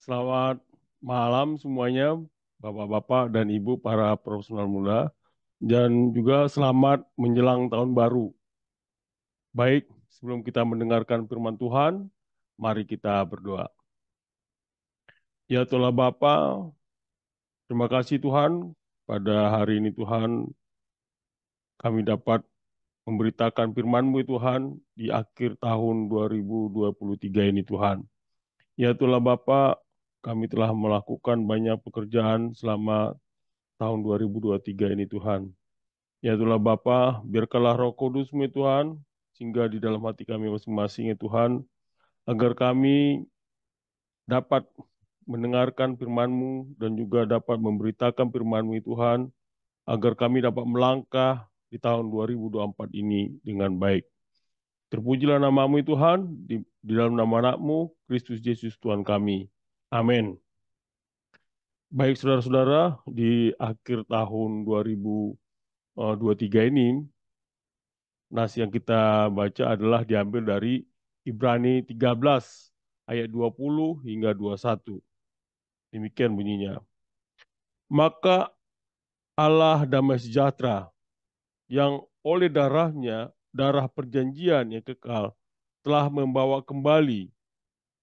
Selamat malam semuanya, Bapak-bapak dan Ibu para profesional muda, dan juga selamat menjelang tahun baru. Baik, sebelum kita mendengarkan firman Tuhan, mari kita berdoa. Ya Tuhan Bapa, terima kasih Tuhan, pada hari ini Tuhan, kami dapat memberitakan firman-Mu Tuhan di akhir tahun 2023 ini Tuhan. Ya Tuhan Bapa, kami telah melakukan banyak pekerjaan selama tahun 2023 ini Tuhan. Ya Tuhan Bapa, biarkanlah Roh Kudus-Mu ya Tuhan, sehingga di dalam hati kami masing-masing ya Tuhan, agar kami dapat mendengarkan firman-Mu dan juga dapat memberitakan firman-Mu ya Tuhan, agar kami dapat melangkah di tahun 2024 ini dengan baik. Terpujilah nama-Mu ya Tuhan, di dalam nama anak-Mu, Kristus Yesus Tuhan kami. Amin. Baik saudara-saudara, di akhir tahun 2023 ini, nas yang kita baca adalah diambil dari Ibrani 13 ayat 20 hingga 21. Demikian bunyinya. Maka Allah damai sejahtera yang oleh darahnya, darah perjanjian yang kekal, telah membawa kembali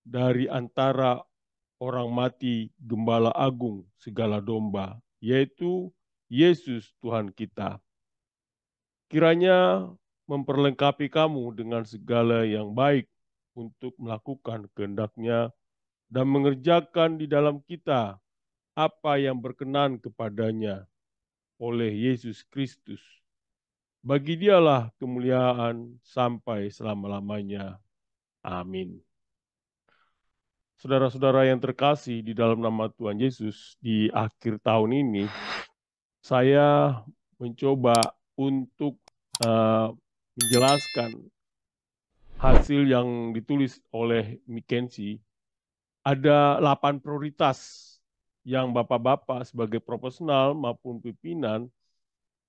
dari antara orang mati Gembala Agung segala domba, yaitu Yesus Tuhan kita. Kiranya memperlengkapi kamu dengan segala yang baik untuk melakukan kehendak-Nya dan mengerjakan di dalam kita apa yang berkenan kepadanya oleh Yesus Kristus. Bagi Dialah kemuliaan sampai selama-lamanya. Amin. Saudara-saudara yang terkasih di dalam nama Tuhan Yesus, di akhir tahun ini, saya mencoba untuk menjelaskan hasil yang ditulis oleh McKinsey. Ada 8 prioritas yang bapak-bapak sebagai profesional maupun pimpinan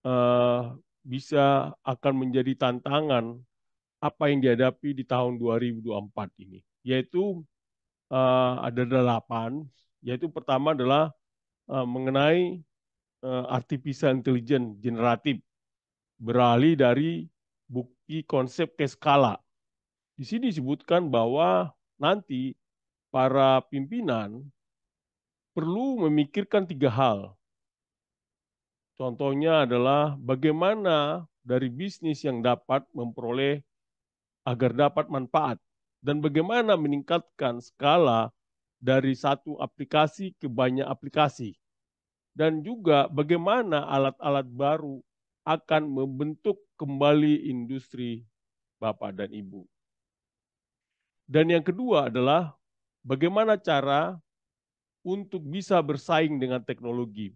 eh, bisa akan menjadi tantangan apa yang dihadapi di tahun 2024 ini. Yaitu ada 8, yaitu pertama adalah mengenai artificial intelligence generatif, beralih dari bukti konsep ke skala. Di sini disebutkan bahwa nanti para pimpinan perlu memikirkan 3 hal. Contohnya adalah bagaimana dari bisnis yang dapat memperoleh agar dapat manfaat dan bagaimana meningkatkan skala dari satu aplikasi ke banyak aplikasi dan juga bagaimana alat-alat baru akan membentuk kembali industri Bapak dan Ibu. Dan yang kedua adalah bagaimana cara untuk bisa bersaing dengan teknologi.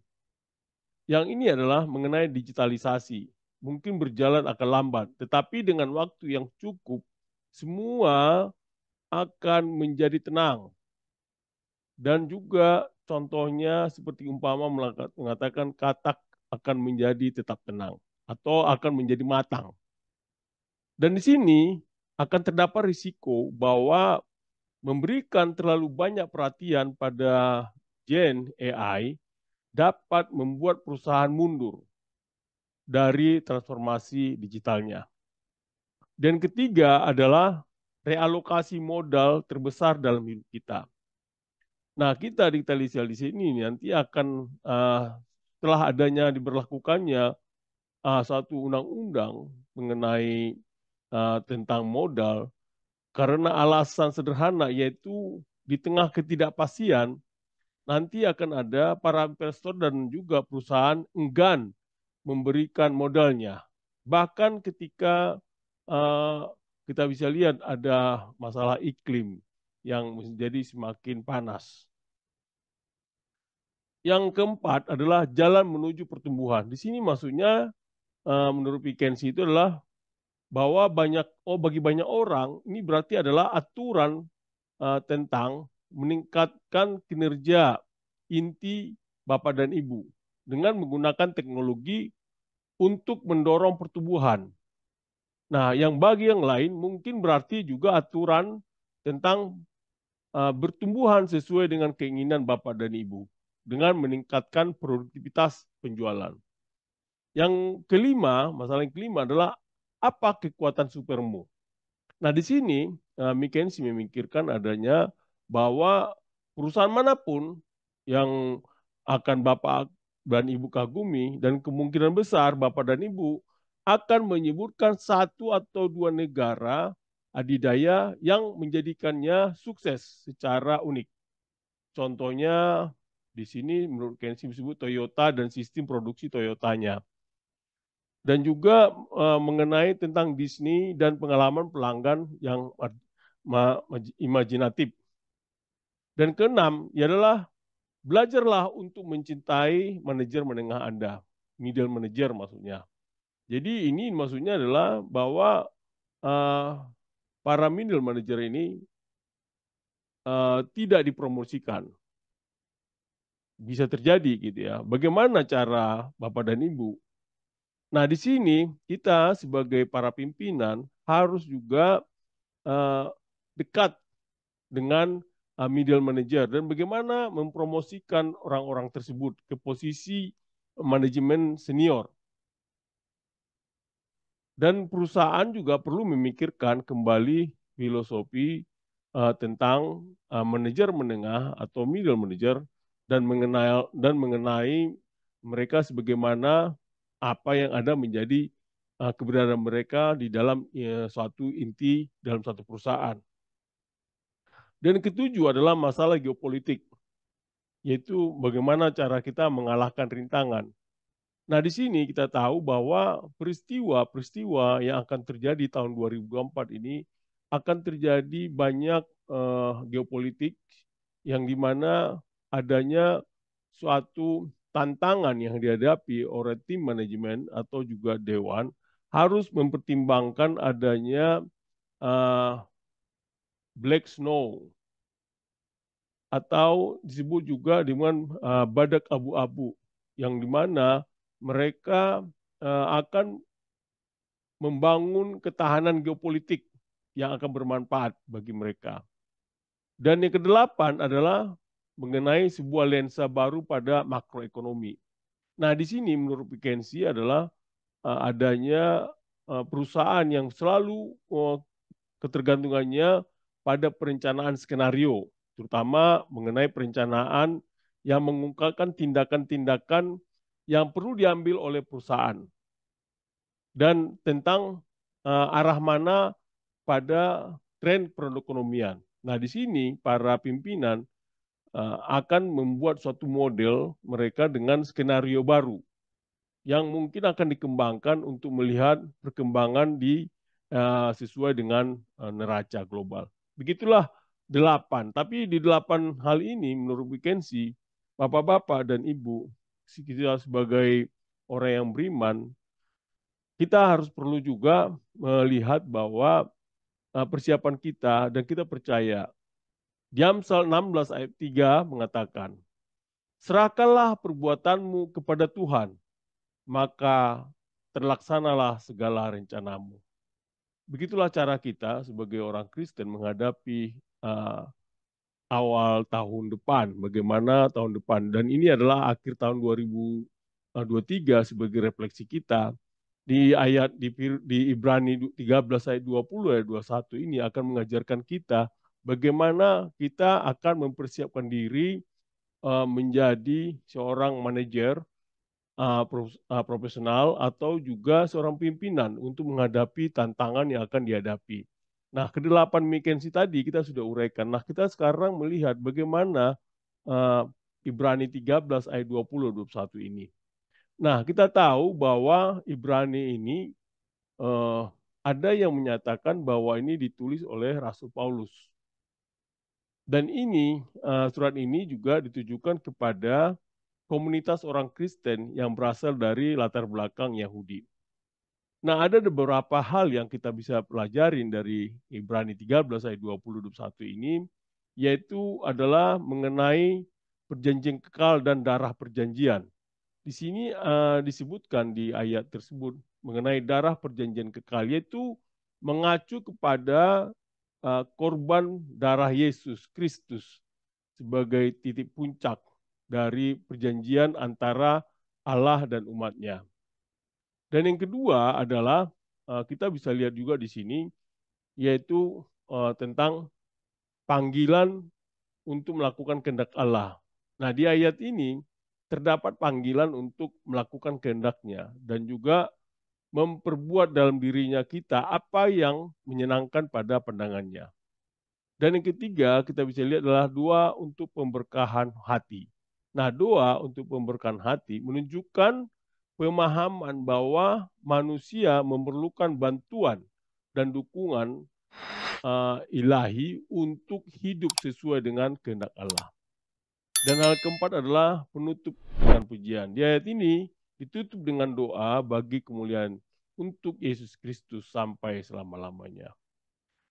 Yang ini adalah mengenai digitalisasi. Mungkin berjalan akan lambat, tetapi dengan waktu yang cukup, semua akan menjadi tenang. Dan juga contohnya seperti umpama mengatakan katak akan menjadi tetap tenang atau akan menjadi matang. Dan di sini akan terdapat risiko bahwa memberikan terlalu banyak perhatian pada Gen AI dapat membuat perusahaan mundur dari transformasi digitalnya. Dan ketiga adalah realokasi modal terbesar dalam hidup kita. Nah, kita di Telisial di sini nanti akan setelah adanya diberlakukannya satu undang-undang mengenai tentang modal karena alasan sederhana yaitu di tengah ketidakpastian nanti akan ada para investor dan juga perusahaan enggan memberikan modalnya. Bahkan ketika uh, kita bisa lihat ada masalah iklim yang menjadi semakin panas. Yang keempat adalah jalan menuju pertumbuhan. Di sini maksudnya menurut McKinsey itu adalah bahwa bagi banyak orang ini berarti adalah aturan tentang meningkatkan kinerja inti Bapak dan Ibu dengan menggunakan teknologi untuk mendorong pertumbuhan. Nah, yang bagi yang lain mungkin berarti juga aturan tentang bertumbuhan sesuai dengan keinginan Bapak dan Ibu dengan meningkatkan produktivitas penjualan. Yang kelima, masalah yang kelima adalah apa kekuatan supermu. Nah, di sini McKinsey memikirkan adanya bahwa perusahaan manapun yang akan Bapak dan Ibu kagumi dan kemungkinan besar Bapak dan Ibu akan menyebutkan satu atau dua negara adidaya yang menjadikannya sukses secara unik. Contohnya di sini menurut McKinsey disebut Toyota dan sistem produksi Toyotanya. Dan juga mengenai tentang Disney dan pengalaman pelanggan yang imajinatif. Dan keenam, adalah belajarlah untuk mencintai manajer menengah Anda, middle manager maksudnya. Jadi ini maksudnya adalah bahwa uh, para middle manager ini tidak dipromosikan. Bisa terjadi gitu ya. Bagaimana cara Bapak dan Ibu. Nah, di sini kita sebagai para pimpinan harus juga uh, dekat dengan middle manager dan bagaimana mempromosikan orang-orang tersebut ke posisi manajemen senior. Dan perusahaan juga perlu memikirkan kembali filosofi tentang manajer menengah atau middle manager dan mengenai mereka sebagaimana apa yang ada menjadi keberadaan mereka di dalam suatu inti dalam satu perusahaan. Dan ketujuh adalah masalah geopolitik, yaitu bagaimana cara kita mengalahkan rintangan. Nah, di sini kita tahu bahwa peristiwa-peristiwa yang akan terjadi tahun 2024 ini akan terjadi banyak geopolitik yang dimana adanya suatu tantangan yang dihadapi oleh tim manajemen atau juga dewan harus mempertimbangkan adanya uh, black snow atau disebut juga dengan badak abu-abu yang dimana mereka akan membangun ketahanan geopolitik yang akan bermanfaat bagi mereka. Dan yang kedelapan adalah mengenai sebuah lensa baru pada makroekonomi. Nah, di sini menurut McKinsey adalah adanya perusahaan yang selalu ketergantungannya pada perencanaan skenario, terutama mengenai perencanaan yang mengungkapkan tindakan-tindakan yang perlu diambil oleh perusahaan dan tentang arah mana pada tren perekonomian. Nah, di sini para pimpinan akan membuat suatu model mereka dengan skenario baru yang mungkin akan dikembangkan untuk melihat perkembangan di sesuai dengan neraca global. Begitulah 8. Tapi di 8 hal ini menurut McKinsey, Bapak-bapak dan Ibu, kita sebagai orang yang beriman, kita harus perlu juga melihat bahwa persiapan kita dan kita percaya. Di Amsal 16 ayat 3 mengatakan, serahkanlah perbuatanmu kepada Tuhan, maka terlaksanalah segala rencanamu. Begitulah cara kita sebagai orang Kristen menghadapi awal tahun depan, bagaimana tahun depan. Dan ini adalah akhir tahun 2023 sebagai refleksi kita. Di ayat di Ibrani 13 ayat 20 ayat 21 ini akan mengajarkan kita bagaimana kita akan mempersiapkan diri menjadi seorang manajer profesional atau juga seorang pimpinan untuk menghadapi tantangan yang akan dihadapi. Nah, kedelapan McKinsey tadi kita sudah uraikan. Nah, kita sekarang melihat bagaimana uh, Ibrani 13 ayat 20-21 ini. Nah, kita tahu bahwa Ibrani ini ada yang menyatakan bahwa ini ditulis oleh Rasul Paulus. Dan ini, surat ini juga ditujukan kepada komunitas orang Kristen yang berasal dari latar belakang Yahudi. Nah, ada beberapa hal yang kita bisa pelajarin dari Ibrani 13 ayat 20-21 ini, yaitu adalah mengenai perjanjian kekal dan darah perjanjian. Di sini disebutkan di ayat tersebut mengenai darah perjanjian kekal, yaitu mengacu kepada korban darah Yesus Kristus sebagai titik puncak dari perjanjian antara Allah dan umatnya. Dan yang kedua adalah kita bisa lihat juga di sini, yaitu tentang panggilan untuk melakukan kehendak Allah. Nah, di ayat ini terdapat panggilan untuk melakukan kehendaknya dan juga memperbuat dalam dirinya kita apa yang menyenangkan pada pandangannya. Dan yang ketiga kita bisa lihat adalah doa untuk pemberkahan hati. Nah, doa untuk pemberkahan hati menunjukkan pemahaman bahwa manusia memerlukan bantuan dan dukungan ilahi untuk hidup sesuai dengan kehendak Allah. Dan hal keempat adalah penutup dengan pujian. Di ayat ini ditutup dengan doa bagi kemuliaan untuk Yesus Kristus sampai selama-lamanya.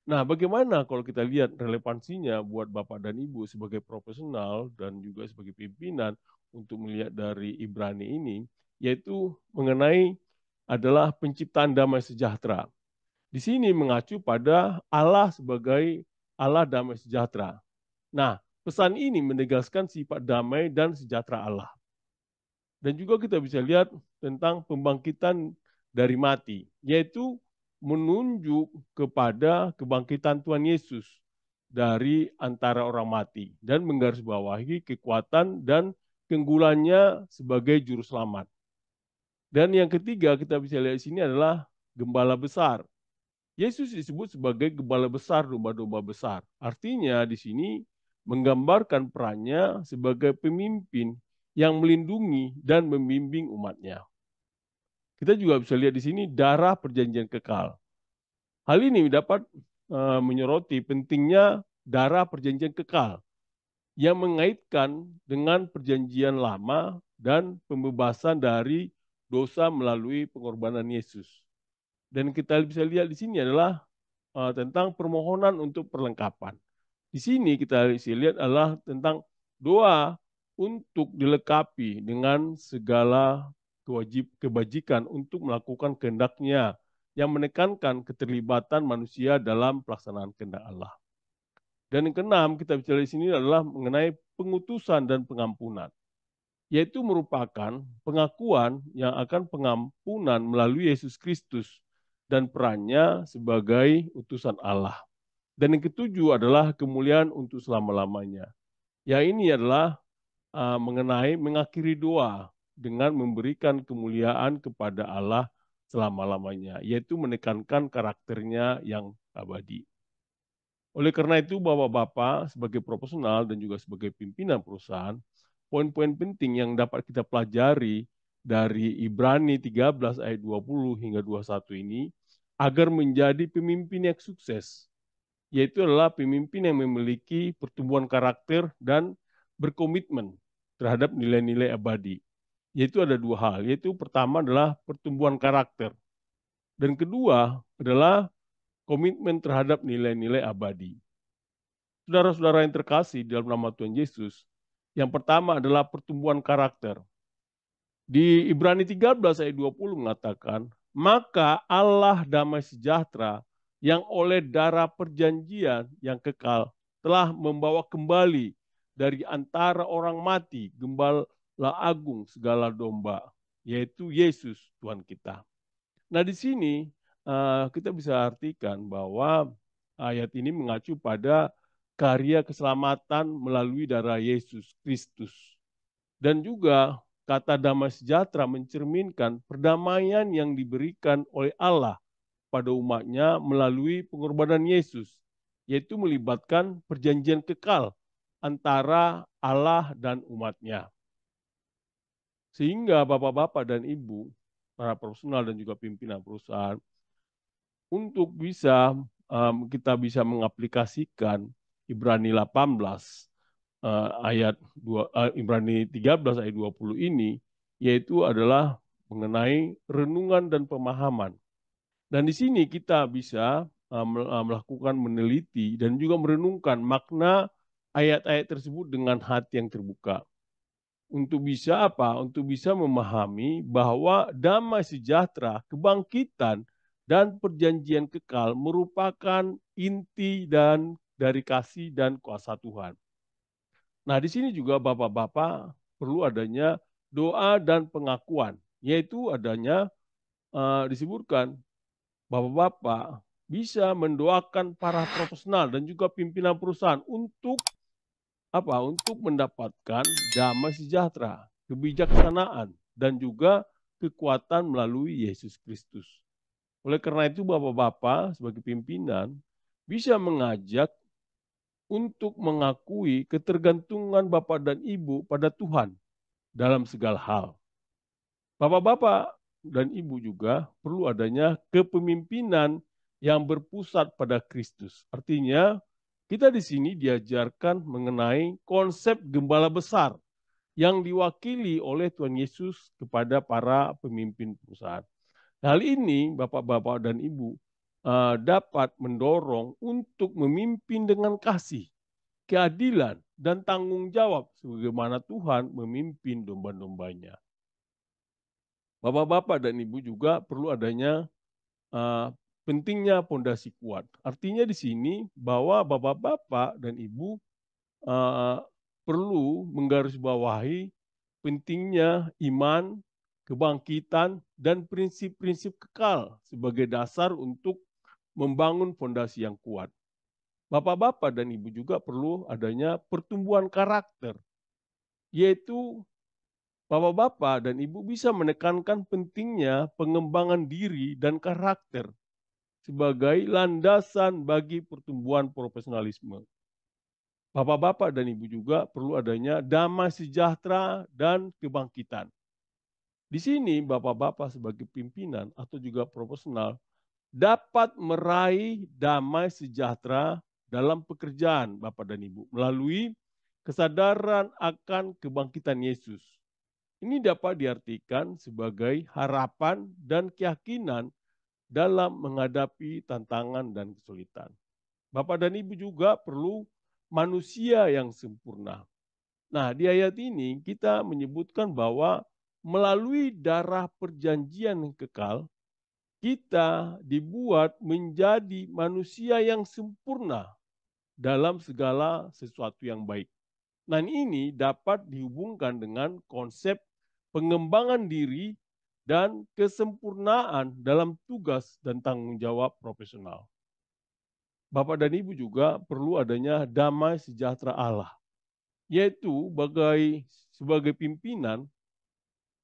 Nah, bagaimana kalau kita lihat relevansinya buat Bapak dan Ibu sebagai profesional dan juga sebagai pimpinan untuk melihat dari Ibrani ini, yaitu mengenai adalah penciptaan damai sejahtera. Di sini mengacu pada Allah sebagai Allah damai sejahtera. Nah, pesan ini menegaskan sifat damai dan sejahtera Allah. Dan juga kita bisa lihat tentang pembangkitan dari mati, yaitu menunjuk kepada kebangkitan Tuhan Yesus dari antara orang mati dan menggarisbawahi kekuatan dan keunggulannya sebagai juru selamat. Dan yang ketiga kita bisa lihat di sini adalah gembala besar. Yesus disebut sebagai gembala besar domba-domba besar. Artinya di sini menggambarkan perannya sebagai pemimpin yang melindungi dan membimbing umatnya. Kita juga bisa lihat di sini darah perjanjian kekal. Hal ini dapat menyoroti pentingnya darah perjanjian kekal yang mengaitkan dengan perjanjian lama dan pembebasan dari dosa melalui pengorbanan Yesus. Dan kita bisa lihat di sini adalah tentang permohonan untuk perlengkapan. Di sini kita bisa lihat adalah tentang doa untuk dilengkapi dengan segala kebajikan untuk melakukan kehendaknya yang menekankan keterlibatan manusia dalam pelaksanaan kehendak Allah. Dan yang keenam kita bicara di sini adalah mengenai pengutusan dan pengampunan, yaitu merupakan pengakuan yang akan pengampunan melalui Yesus Kristus dan perannya sebagai utusan Allah. Dan yang ketujuh adalah kemuliaan untuk selama-lamanya. Ya, ini adalah mengenai mengakhiri doa dengan memberikan kemuliaan kepada Allah selama-lamanya, yaitu menekankan karakternya yang abadi. Oleh karena itu, Bapak-Bapak sebagai profesional dan juga sebagai pimpinan perusahaan, poin-poin penting yang dapat kita pelajari dari Ibrani 13 ayat 20 hingga 21 ini agar menjadi pemimpin yang sukses, yaitu adalah pemimpin yang memiliki pertumbuhan karakter dan berkomitmen terhadap nilai-nilai abadi. Yaitu ada dua hal, yaitu pertama adalah pertumbuhan karakter, dan kedua adalah komitmen terhadap nilai-nilai abadi. Saudara-saudara yang terkasih dalam nama Tuhan Yesus, yang pertama adalah pertumbuhan karakter. Di Ibrani 13 ayat 20 mengatakan, maka Allah damai sejahtera yang oleh darah perjanjian yang kekal telah membawa kembali dari antara orang mati gembala agung segala domba, yaitu Yesus Tuhan kita. Nah, di sini kita bisa artikan bahwa ayat ini mengacu pada karya keselamatan melalui darah Yesus Kristus. Dan juga kata damai sejahtera mencerminkan perdamaian yang diberikan oleh Allah pada umatnya melalui pengorbanan Yesus, yaitu melibatkan perjanjian kekal antara Allah dan umatnya. Sehingga bapak-bapak dan ibu, para profesional dan juga pimpinan perusahaan, untuk kita bisa mengaplikasikan Ibrani 18 Ibrani 13 ayat 20 ini, yaitu adalah mengenai renungan dan pemahaman. Dan di sini kita bisa melakukan meneliti dan juga merenungkan makna ayat-ayat tersebut dengan hati yang terbuka. Untuk bisa apa? Untuk bisa memahami bahwa damai sejahtera, kebangkitan dan perjanjian kekal merupakan inti dan dari kasih dan kuasa Tuhan. Nah, di sini juga Bapak-bapak perlu adanya doa dan pengakuan, yaitu adanya disebutkan Bapak-bapak bisa mendoakan para profesional dan juga pimpinan perusahaan untuk apa? Untuk mendapatkan damai sejahtera, kebijaksanaan, dan juga kekuatan melalui Yesus Kristus. Oleh karena itu Bapak-bapak sebagai pimpinan bisa mengajak untuk mengakui ketergantungan Bapak dan Ibu pada Tuhan dalam segala hal. Bapak-bapak dan Ibu juga perlu adanya kepemimpinan yang berpusat pada Kristus. Artinya, kita di sini diajarkan mengenai konsep gembala besar yang diwakili oleh Tuhan Yesus kepada para pemimpin perusahaan. Hal ini Bapak-bapak dan Ibu dapat mendorong untuk memimpin dengan kasih, keadilan, dan tanggung jawab sebagaimana Tuhan memimpin domba-dombanya. Bapak-bapak dan Ibu juga perlu adanya pentingnya pondasi kuat. Artinya di sini bahwa Bapak-bapak dan Ibu uh, perlu menggarisbawahi pentingnya iman, kebangkitan, dan prinsip-prinsip kekal sebagai dasar untuk membangun fondasi yang kuat. Bapak-bapak dan Ibu juga perlu adanya pertumbuhan karakter, yaitu Bapak-bapak dan Ibu bisa menekankan pentingnya pengembangan diri dan karakter sebagai landasan bagi pertumbuhan profesionalisme. Bapak-bapak dan Ibu juga perlu adanya damai sejahtera dan kebangkitan. Di sini Bapak-bapak sebagai pimpinan atau juga profesional dapat meraih damai sejahtera dalam pekerjaan Bapak dan Ibu melalui kesadaran akan kebangkitan Yesus. Ini dapat diartikan sebagai harapan dan keyakinan dalam menghadapi tantangan dan kesulitan. Bapak dan Ibu juga perlu manusia yang sempurna. Nah, di ayat ini kita menyebutkan bahwa melalui darah perjanjian yang kekal, kita dibuat menjadi manusia yang sempurna dalam segala sesuatu yang baik. Nah, ini dapat dihubungkan dengan konsep pengembangan diri dan kesempurnaan dalam tugas dan tanggung jawab profesional. Bapak dan Ibu juga perlu adanya damai sejahtera Allah, yaitu sebagai pimpinan,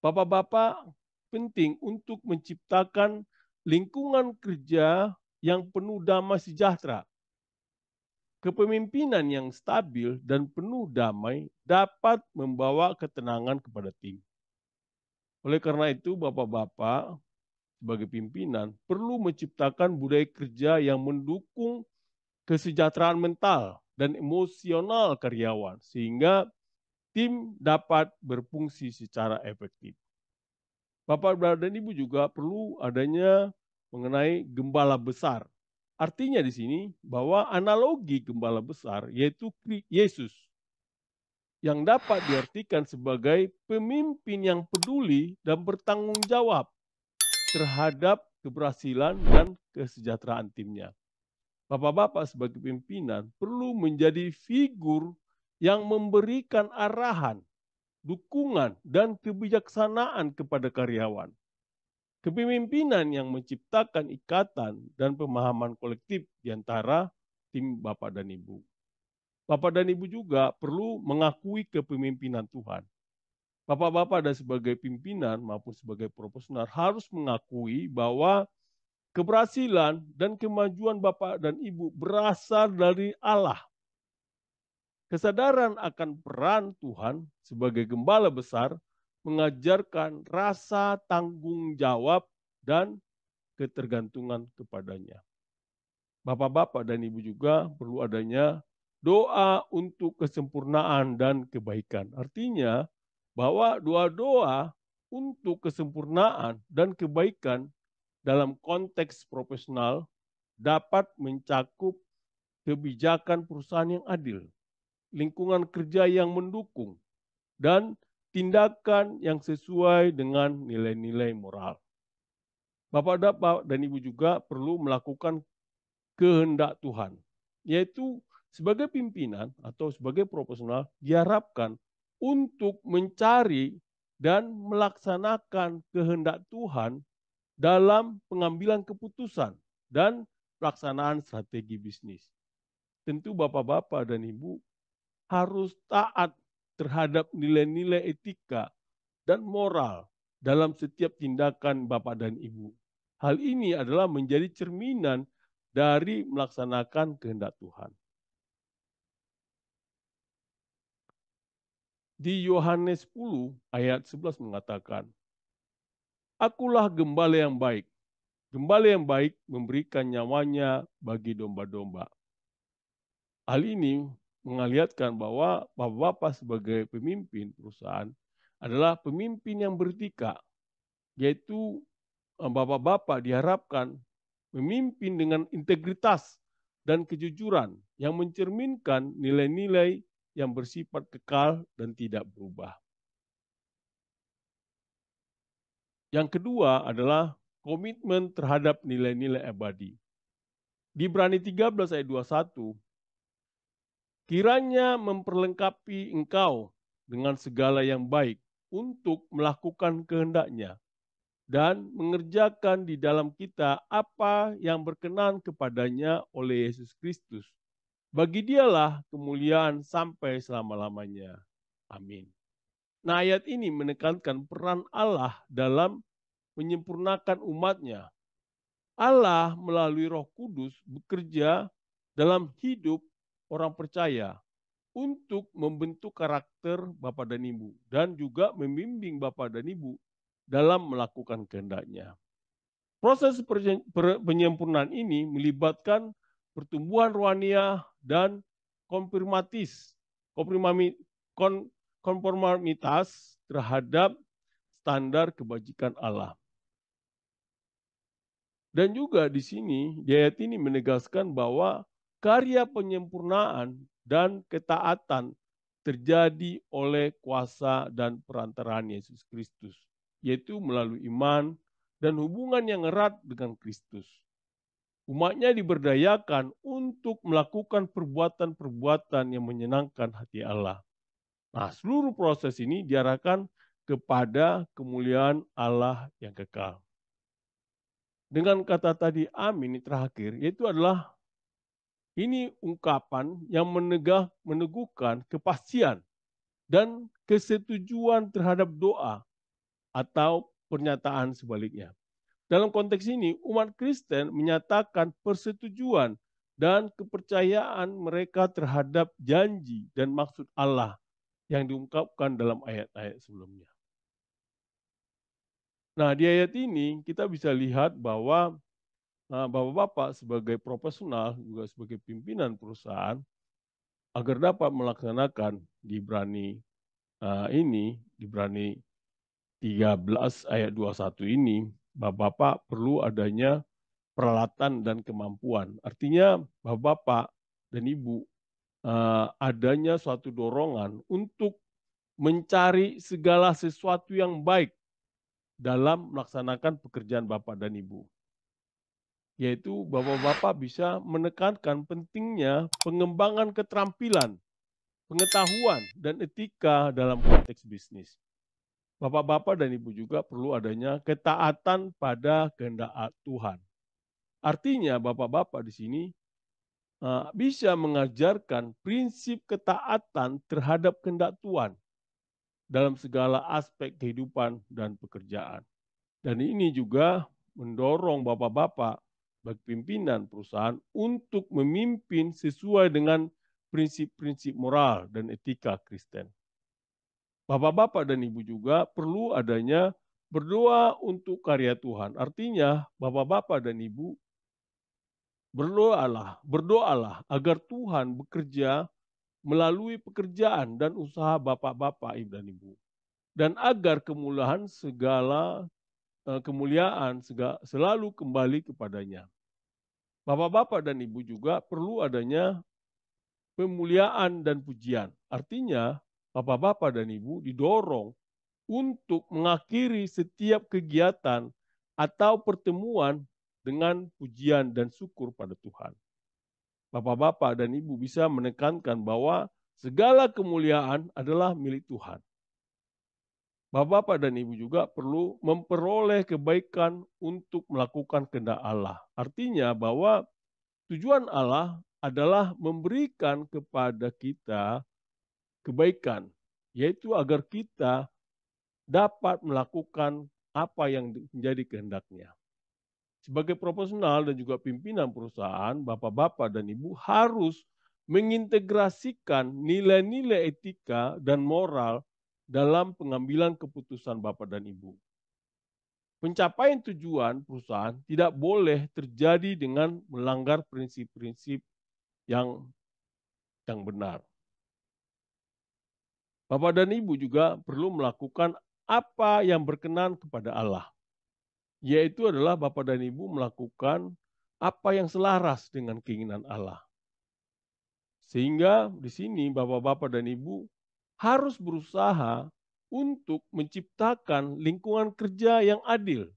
Bapak-bapak penting untuk menciptakan lingkungan kerja yang penuh damai sejahtera. Kepemimpinan yang stabil dan penuh damai dapat membawa ketenangan kepada tim. Oleh karena itu, Bapak-bapak sebagai pimpinan perlu menciptakan budaya kerja yang mendukung kesejahteraan mental dan emosional karyawan sehingga tim dapat berfungsi secara efektif. Bapak dan Ibu juga perlu adanya mengenai gembala besar. Artinya di sini bahwa analogi gembala besar yaitu Yesus yang dapat diartikan sebagai pemimpin yang peduli dan bertanggung jawab terhadap keberhasilan dan kesejahteraan timnya. Bapak-bapak sebagai pimpinan perlu menjadi figur yang memberikan arahan, dukungan, dan kebijaksanaan kepada karyawan. Kepemimpinan yang menciptakan ikatan dan pemahaman kolektif di antara tim Bapak dan Ibu. Bapak dan Ibu juga perlu mengakui kepemimpinan Tuhan. Bapak-bapak dan sebagai pimpinan maupun sebagai profesional harus mengakui bahwa keberhasilan dan kemajuan Bapak dan Ibu berasal dari Allah. Kesadaran akan peran Tuhan sebagai gembala besar mengajarkan rasa tanggung jawab dan ketergantungan kepadanya. Bapak-bapak dan Ibu juga perlu adanya doa untuk kesempurnaan dan kebaikan. Artinya bahwa doa-doa untuk kesempurnaan dan kebaikan dalam konteks profesional dapat mencakup kebijakan perusahaan yang adil, lingkungan kerja yang mendukung, dan tindakan yang sesuai dengan nilai-nilai moral. Bapak dan Ibu juga perlu melakukan kehendak Tuhan, yaitu sebagai pimpinan atau sebagai profesional diharapkan untuk mencari dan melaksanakan kehendak Tuhan dalam pengambilan keputusan dan pelaksanaan strategi bisnis. Tentu Bapak-bapak dan Ibu harus taat terhadap nilai-nilai etika dan moral dalam setiap tindakan Bapak dan Ibu. Hal ini adalah menjadi cerminan dari melaksanakan kehendak Tuhan. Di Yohanes 10 ayat 11 mengatakan, Akulah gembala yang baik. Gembala yang baik memberikan nyawanya bagi domba-domba. Hal ini mengelihatkan bahwa Bapak-bapak sebagai pemimpin perusahaan adalah pemimpin yang beretika, yaitu Bapak-bapak diharapkan memimpin dengan integritas dan kejujuran yang mencerminkan nilai-nilai yang bersifat kekal dan tidak berubah. Yang kedua adalah komitmen terhadap nilai-nilai abadi. Di Ibrani 13 ayat 21, kiranya memperlengkapi engkau dengan segala yang baik untuk melakukan kehendaknya dan mengerjakan di dalam kita apa yang berkenan kepadanya oleh Yesus Kristus. Bagi dialah kemuliaan sampai selama-lamanya. Amin. Nah, ayat ini menekankan peran Allah dalam menyempurnakan umatnya. Allah melalui Roh Kudus bekerja dalam hidup orang percaya untuk membentuk karakter Bapak dan Ibu dan juga membimbing Bapak dan Ibu dalam melakukan kehendaknya. Proses penyempurnaan ini melibatkan pertumbuhan rohania dan konformitas terhadap standar kebajikan Allah. Dan juga di sini, di ayat ini menegaskan bahwa karya penyempurnaan dan ketaatan terjadi oleh kuasa dan perantaraan Yesus Kristus, yaitu melalui iman dan hubungan yang erat dengan Kristus. Umatnya diberdayakan untuk melakukan perbuatan-perbuatan yang menyenangkan hati Allah. Nah, seluruh proses ini diarahkan kepada kemuliaan Allah yang kekal. Dengan kata tadi amin terakhir, yaitu adalah ini ungkapan yang meneguhkan kepastian dan kesetujuan terhadap doa atau pernyataan sebaliknya. Dalam konteks ini, umat Kristen menyatakan persetujuan dan kepercayaan mereka terhadap janji dan maksud Allah yang diungkapkan dalam ayat-ayat sebelumnya. Nah, di ayat ini kita bisa lihat bahwa Bapak-bapak sebagai profesional, juga sebagai pimpinan perusahaan, agar dapat melaksanakan di Ibrani di Ibrani 13 ayat 21 ini, Bapak-bapak perlu adanya peralatan dan kemampuan. Artinya Bapak-bapak dan Ibu adanya suatu dorongan untuk mencari segala sesuatu yang baik dalam melaksanakan pekerjaan Bapak dan Ibu. Yaitu Bapak-bapak bisa menekankan pentingnya pengembangan keterampilan, pengetahuan, dan etika dalam konteks bisnis. Bapak-bapak dan Ibu juga perlu adanya ketaatan pada kehendak Tuhan. Artinya Bapak-bapak di sini bisa mengajarkan prinsip ketaatan terhadap kehendak Tuhan dalam segala aspek kehidupan dan pekerjaan. Dan ini juga mendorong bapak-bapak bagi pimpinan perusahaan untuk memimpin sesuai dengan prinsip-prinsip moral dan etika Kristen. Bapak-bapak dan ibu juga perlu adanya berdoa untuk karya Tuhan. Artinya bapak-bapak dan ibu berdoalah agar Tuhan bekerja melalui pekerjaan dan usaha bapak-bapak dan ibu. Dan agar kemuliaan selalu kembali kepadanya. Bapak-bapak dan ibu juga perlu adanya pemuliaan dan pujian. Artinya, bapak-bapak dan ibu didorong untuk mengakhiri setiap kegiatan atau pertemuan dengan pujian dan syukur pada Tuhan. Bapak-bapak dan ibu bisa menekankan bahwa segala kemuliaan adalah milik Tuhan. Bapak-bapak dan ibu juga perlu memperoleh kebaikan untuk melakukan kehendak Allah. Artinya bahwa tujuan Allah adalah memberikan kepada kita kebaikan, yaitu agar kita dapat melakukan apa yang menjadi kehendaknya. Sebagai profesional dan juga pimpinan perusahaan, bapak-bapak dan ibu harus mengintegrasikan nilai-nilai etika dan moral dalam pengambilan keputusan bapak dan ibu. Pencapaian tujuan perusahaan tidak boleh terjadi dengan melanggar prinsip-prinsip yang benar. Bapak dan ibu juga perlu melakukan apa yang berkenan kepada Allah, yaitu adalah bapak dan ibu melakukan apa yang selaras dengan keinginan Allah. Sehingga di sini bapak-bapak dan ibu harus berusaha untuk menciptakan lingkungan kerja yang adil,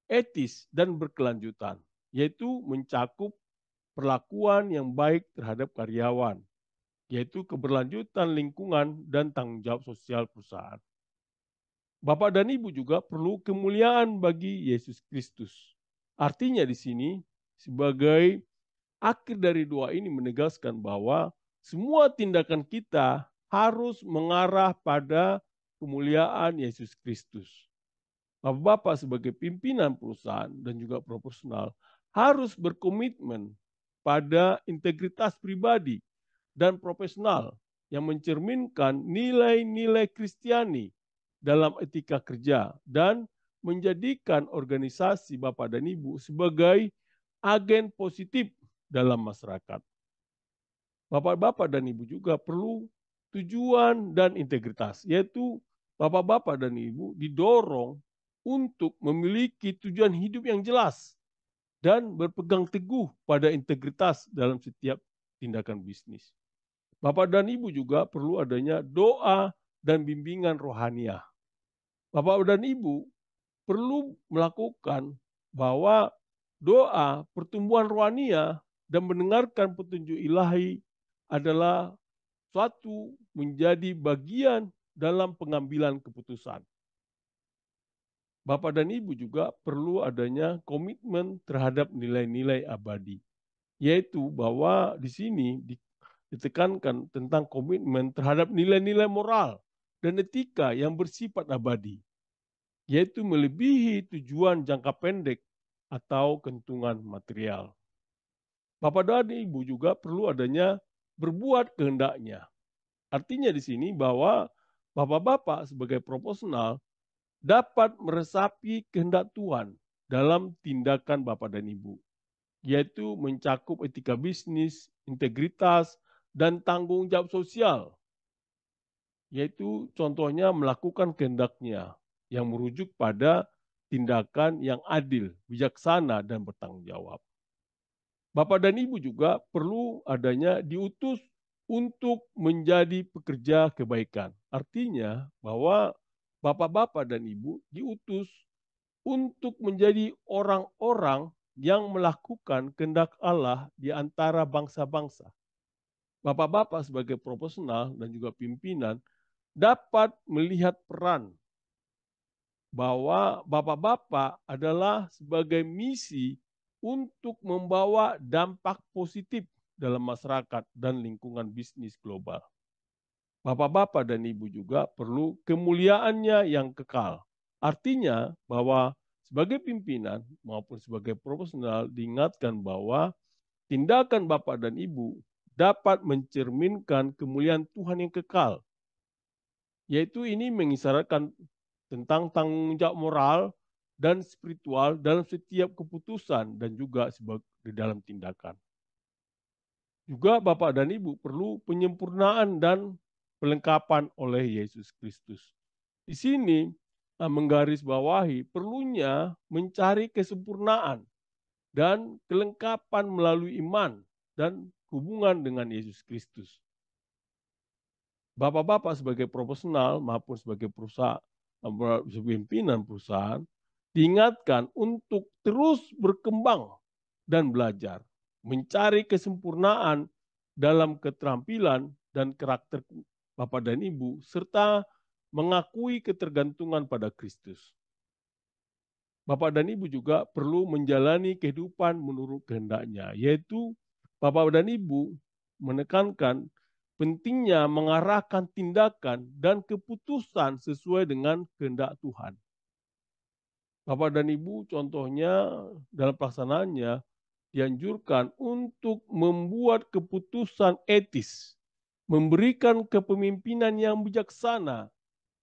etis, dan berkelanjutan, yaitu mencakup perlakuan yang baik terhadap karyawan, yaitu keberlanjutan lingkungan dan tanggung jawab sosial perusahaan. Bapak dan Ibu juga perlu kemuliaan bagi Yesus Kristus. Artinya di sini sebagai akhir dari doa ini menegaskan bahwa semua tindakan kita harus mengarah pada kemuliaan Yesus Kristus. Bapak-bapak sebagai pimpinan perusahaan dan juga profesional harus berkomitmen pada integritas pribadi dan profesional yang mencerminkan nilai-nilai Kristiani dalam etika kerja dan menjadikan organisasi Bapak dan Ibu sebagai agen positif dalam masyarakat. Bapak-bapak dan Ibu juga perlu tujuan dan integritas, yaitu Bapak-bapak dan Ibu didorong untuk memiliki tujuan hidup yang jelas dan berpegang teguh pada integritas dalam setiap tindakan bisnis. Bapak dan Ibu juga perlu adanya doa dan bimbingan rohaniah. Bapak dan Ibu perlu melakukan bahwa doa, pertumbuhan rohaniah, dan mendengarkan petunjuk ilahi adalah suatu menjadi bagian dalam pengambilan keputusan. Bapak dan Ibu juga perlu adanya komitmen terhadap nilai-nilai abadi, yaitu bahwa di sini ditekankan tentang komitmen terhadap nilai-nilai moral dan etika yang bersifat abadi, yaitu melebihi tujuan jangka pendek atau keuntungan material. Bapak dan Ibu juga perlu adanya berbuat kehendaknya. Artinya di sini bahwa bapak-bapak sebagai profesional dapat meresapi kehendak Tuhan dalam tindakan bapak dan ibu, yaitu mencakup etika bisnis, integritas, dan tanggung jawab sosial, yaitu contohnya melakukan kehendaknya yang merujuk pada tindakan yang adil, bijaksana, dan bertanggung jawab. Bapak dan Ibu juga perlu adanya diutus untuk menjadi pekerja kebaikan. Artinya bahwa bapak-bapak dan ibu diutus untuk menjadi orang-orang yang melakukan kehendak Allah di antara bangsa-bangsa. Bapak-bapak sebagai profesional dan juga pimpinan dapat melihat peran bahwa bapak-bapak adalah sebagai misi untuk membawa dampak positif dalam masyarakat dan lingkungan bisnis global. Bapak-bapak dan ibu juga perlu kemuliaannya yang kekal. Artinya bahwa sebagai pimpinan maupun sebagai profesional diingatkan bahwa tindakan bapak dan ibu dapat mencerminkan kemuliaan Tuhan yang kekal. Yaitu ini mengisyaratkan tentang tanggung jawab moral dan spiritual dalam setiap keputusan dan juga di dalam tindakan. Juga Bapak dan Ibu perlu penyempurnaan dan pelengkapan oleh Yesus Kristus. Di sini menggarisbawahi perlunya mencari kesempurnaan dan kelengkapan melalui iman dan hubungan dengan Yesus Kristus. Bapak-bapak sebagai profesional maupun sebagai perusahaan, pimpinan perusahaan, diingatkan untuk terus berkembang dan belajar, mencari kesempurnaan dalam keterampilan dan karakter Bapak dan Ibu, serta mengakui ketergantungan pada Kristus. Bapak dan Ibu juga perlu menjalani kehidupan menurut kehendaknya, yaitu Bapak dan Ibu menekankan pentingnya mengarahkan tindakan dan keputusan sesuai dengan kehendak Tuhan. Bapak dan Ibu contohnya dalam pelaksanaannya dianjurkan untuk membuat keputusan etis, memberikan kepemimpinan yang bijaksana,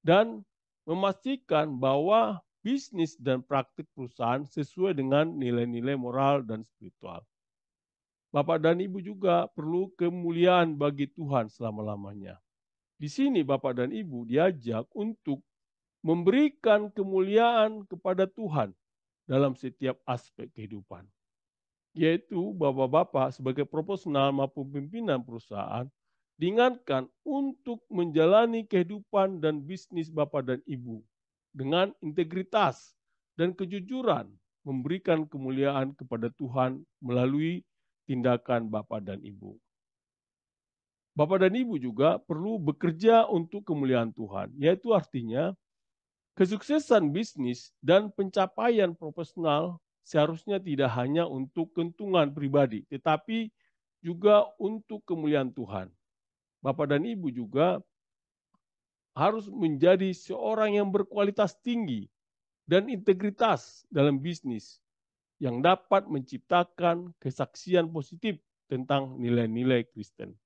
dan memastikan bahwa bisnis dan praktik perusahaan sesuai dengan nilai-nilai moral dan spiritual. Bapak dan Ibu juga perlu kemuliaan bagi Tuhan selama-lamanya. Di sini Bapak dan Ibu diajak untuk memberikan kemuliaan kepada Tuhan dalam setiap aspek kehidupan. Yaitu bapak-bapak sebagai proporsional maupun pimpinan perusahaan diingatkan untuk menjalani kehidupan dan bisnis bapak dan ibu dengan integritas dan kejujuran, memberikan kemuliaan kepada Tuhan melalui tindakan bapak dan ibu. Bapak dan ibu juga perlu bekerja untuk kemuliaan Tuhan, yaitu artinya kesuksesan bisnis dan pencapaian profesional seharusnya tidak hanya untuk keuntungan pribadi, tetapi juga untuk kemuliaan Tuhan. Bapak dan Ibu juga harus menjadi seorang yang berkualitas tinggi dan integritas dalam bisnis yang dapat menciptakan kesaksian positif tentang nilai-nilai Kristen.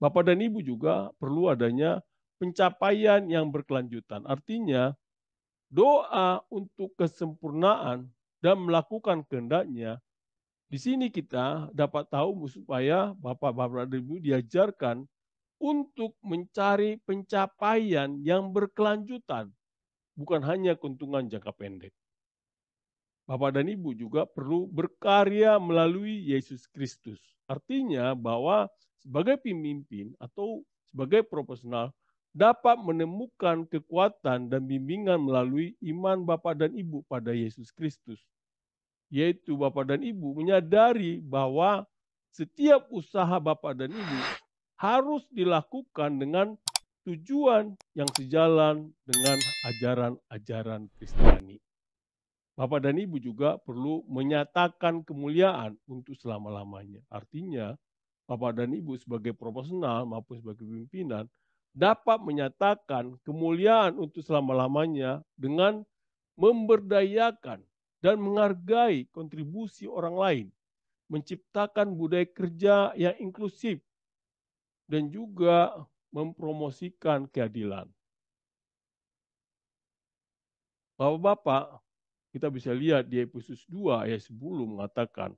Bapak dan Ibu juga perlu adanya pencapaian yang berkelanjutan. Artinya, doa untuk kesempurnaan dan melakukan kehendaknya. Di sini kita dapat tahu supaya Bapak-Bapak dan Ibu diajarkan untuk mencari pencapaian yang berkelanjutan, bukan hanya keuntungan jangka pendek. Bapak dan Ibu juga perlu berkarya melalui Yesus Kristus. Artinya bahwa sebagai pemimpin atau sebagai profesional dapat menemukan kekuatan dan bimbingan melalui iman Bapak dan Ibu pada Yesus Kristus. Yaitu Bapak dan Ibu menyadari bahwa setiap usaha Bapak dan Ibu harus dilakukan dengan tujuan yang sejalan dengan ajaran-ajaran Kristiani. Bapak dan Ibu juga perlu menyatakan kemuliaan untuk selama-lamanya. Artinya, Bapak dan Ibu sebagai profesional maupun sebagai pimpinan dapat menyatakan kemuliaan untuk selama-lamanya dengan memberdayakan dan menghargai kontribusi orang lain, menciptakan budaya kerja yang inklusif, dan juga mempromosikan keadilan. Bapak-bapak, kita bisa lihat di Efesus 2 ayat 10 mengatakan,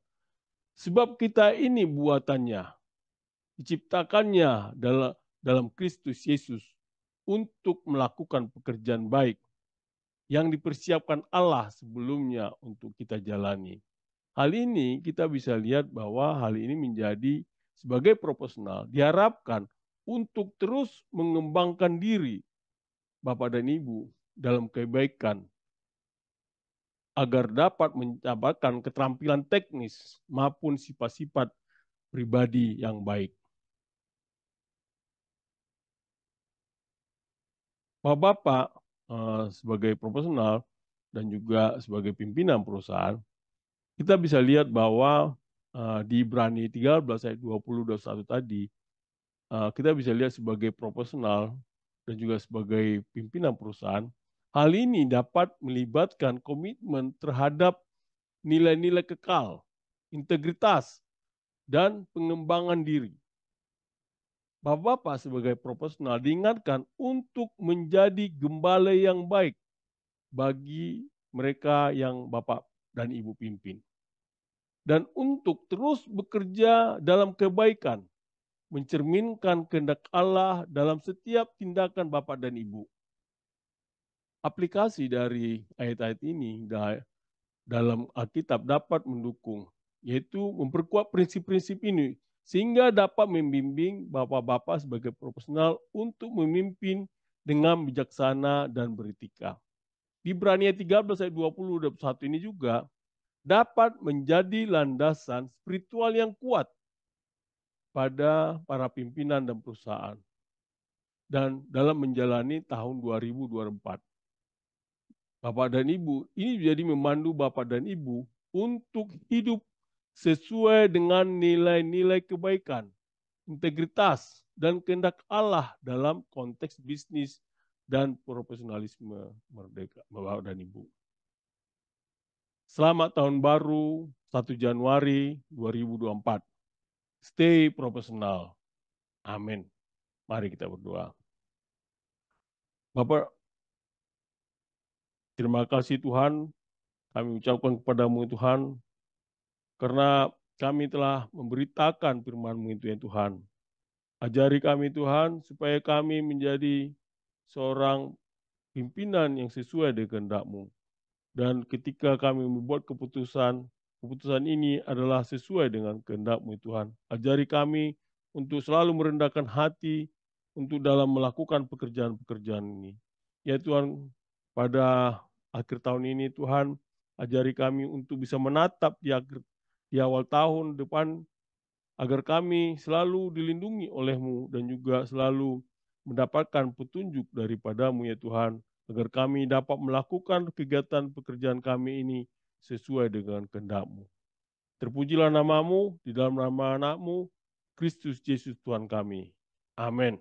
sebab kita ini buatannya, diciptakannya dalam Kristus Yesus untuk melakukan pekerjaan baik yang dipersiapkan Allah sebelumnya untuk kita jalani. Hal ini kita bisa lihat bahwa hal ini menjadi sebagai profesional diharapkan untuk terus mengembangkan diri Bapak dan Ibu dalam kebaikan agar dapat mencatatkan keterampilan teknis maupun sifat-sifat pribadi yang baik. Bapak-bapak sebagai profesional dan juga sebagai pimpinan perusahaan, kita bisa lihat bahwa di Ibrani 13 ayat 20-21 tadi, kita bisa lihat sebagai profesional dan juga sebagai pimpinan perusahaan, hal ini dapat melibatkan komitmen terhadap nilai-nilai kekal, integritas, dan pengembangan diri. Bapak-bapak sebagai profesional diingatkan untuk menjadi gembala yang baik bagi mereka yang Bapak dan Ibu pimpin. Dan untuk terus bekerja dalam kebaikan, mencerminkan kehendak Allah dalam setiap tindakan Bapak dan Ibu. Aplikasi dari ayat-ayat ini dalam Alkitab dapat mendukung, yaitu memperkuat prinsip-prinsip ini, sehingga dapat membimbing bapak-bapak sebagai profesional untuk memimpin dengan bijaksana dan beretika. di Ibrani 13 ayat 20 dan 1 ini juga dapat menjadi landasan spiritual yang kuat pada para pimpinan dan perusahaan dan dalam menjalani tahun 2024. Bapak dan Ibu, ini jadi memandu Bapak dan Ibu untuk hidup sesuai dengan nilai-nilai kebaikan, integritas, dan kehendak Allah dalam konteks bisnis dan profesionalisme merdeka, Bapak dan Ibu. Selamat tahun baru 1 Januari 2024. Stay profesional. Amin. Mari kita berdoa. Bapak, terima kasih Tuhan. Kami ucapkan kepadamu Tuhan, karena kami telah memberitakan firman-Mu itu ya Tuhan. Ajari kami Tuhan, supaya kami menjadi seorang pimpinan yang sesuai dengan kehendak-Mu. Dan ketika kami membuat keputusan, keputusan ini adalah sesuai dengan kehendak-Mu Tuhan. Ajari kami untuk selalu merendahkan hati untuk dalam melakukan pekerjaan-pekerjaan ini. Ya Tuhan, pada akhir tahun ini Tuhan, ajari kami untuk bisa menatap di awal tahun depan agar kami selalu dilindungi oleh-Mu dan juga selalu mendapatkan petunjuk daripada-Mu ya Tuhan, agar kami dapat melakukan kegiatan pekerjaan kami ini sesuai dengan kehendak-Mu. Terpujilah nama-Mu di dalam nama anak-Mu, Kristus Yesus Tuhan kami. Amin.